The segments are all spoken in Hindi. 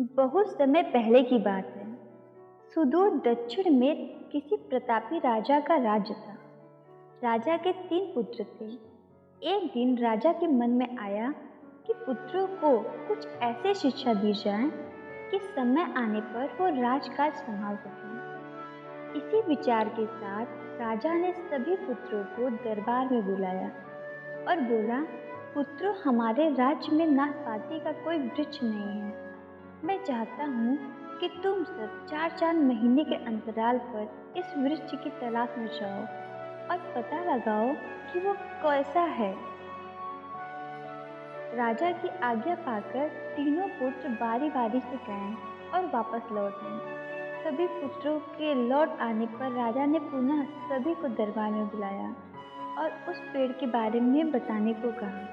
बहुत समय पहले की बात है। सुदूर दक्षिण में किसी प्रतापी राजा का राज्य था। राजा के 3 पुत्र थे। एक दिन राजा के मन में आया कि पुत्रों को कुछ ऐसे शिक्षा दी जाए कि समय आने पर वो राजकाज संभाल सकें। इसी विचार के साथ राजा ने सभी पुत्रों को दरबार में बुलाया और बोला, पुत्रों, हमारे राज्य में नाशपाती का कोई वृक्ष नहीं है। मैं चाहता हूँ कि तुम सब 4-4 महीने के अंतराल पर इस वृक्ष की तलाश में जाओ और पता लगाओ कि वो कैसा है। राजा की आज्ञा पाकर तीनों पुत्र बारी बारी से गए और वापस लौट आए। सभी पुत्रों के लौट आने पर राजा ने पुनः सभी को दरबार में बुलाया और उस पेड़ के बारे में बताने को कहा।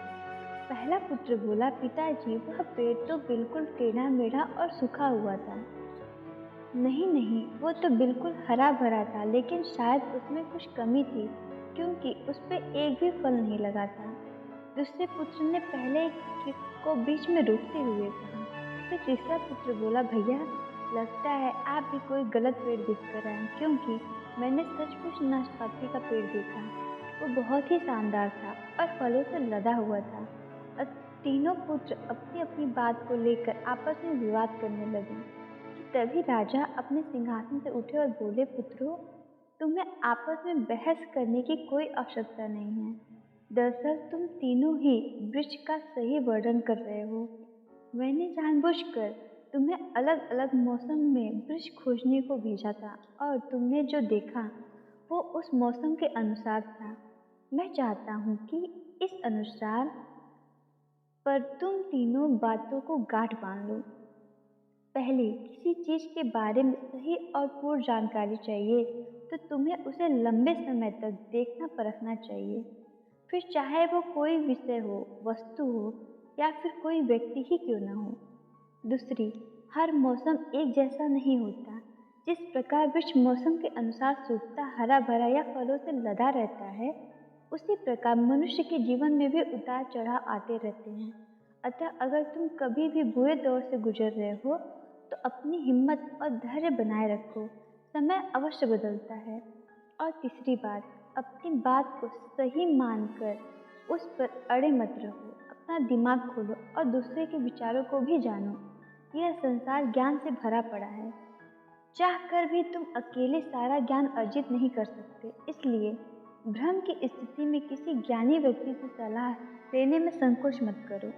पहला पुत्र बोला, पिताजी, वह पेड़ तो बिल्कुल टेढ़ा मेढ़ा और सूखा हुआ था। नहीं नहीं, वो तो बिल्कुल हरा भरा था, लेकिन शायद उसमें कुछ कमी थी क्योंकि उस पे एक भी फल नहीं लगा था। दूसरे पुत्र ने पहले को बीच में रोकते हुए कहा। फिर तीसरा पुत्र बोला, भैया, लगता है आप भी कोई गलत पेड़ देख कर आए, क्योंकि मैंने सचमुच नाशपाती का पेड़ देखा। वो बहुत ही शानदार था और फलों से लदा हुआ था। और तीनों पुत्र अपनी अपनी बात को लेकर आपस में विवाद करने लगे कि तभी राजा अपने सिंहासन से उठे और बोले, पुत्रों, तुम्हें आपस में बहस करने की कोई आवश्यकता नहीं है। दरअसल तुम तीनों ही वृक्ष का सही वर्णन कर रहे हो। मैंने जानबूझकर तुम्हें अलग अलग मौसम में वृक्ष खोजने को भेजा था और तुमने जो देखा वो उस मौसम के अनुसार था। मैं चाहता हूँ कि इस अनुसार पर तुम तीनों बातों को गांठ बांध लो। पहले किसी चीज के बारे में सही और पूर्ण जानकारी चाहिए तो तुम्हें उसे लंबे समय तक देखना परखना चाहिए। फिर चाहे वो कोई विषय हो, वस्तु हो या फिर कोई व्यक्ति ही क्यों ना हो। दूसरी, हर मौसम एक जैसा नहीं होता। जिस प्रकार वृक्ष मौसम के अनुसार सूखता, हरा भरा या फलों से लदा रहता है, उसी प्रकार मनुष्य के जीवन में भी उतार चढ़ाव आते रहते हैं। अतः अगर तुम कभी भी बुरे दौर से गुजर रहे हो तो अपनी हिम्मत और धैर्य बनाए रखो। समय अवश्य बदलता है। और तीसरी बात, अपनी बात को सही मानकर उस पर अड़े मत रहो। अपना दिमाग खोलो और दूसरे के विचारों को भी जानो। यह संसार ज्ञान से भरा पड़ा है। चाहकर भी तुम अकेले सारा ज्ञान अर्जित नहीं कर सकते। इसलिए भ्रम की स्थिति में किसी ज्ञानी व्यक्ति से सलाह लेने में संकोच मत करो।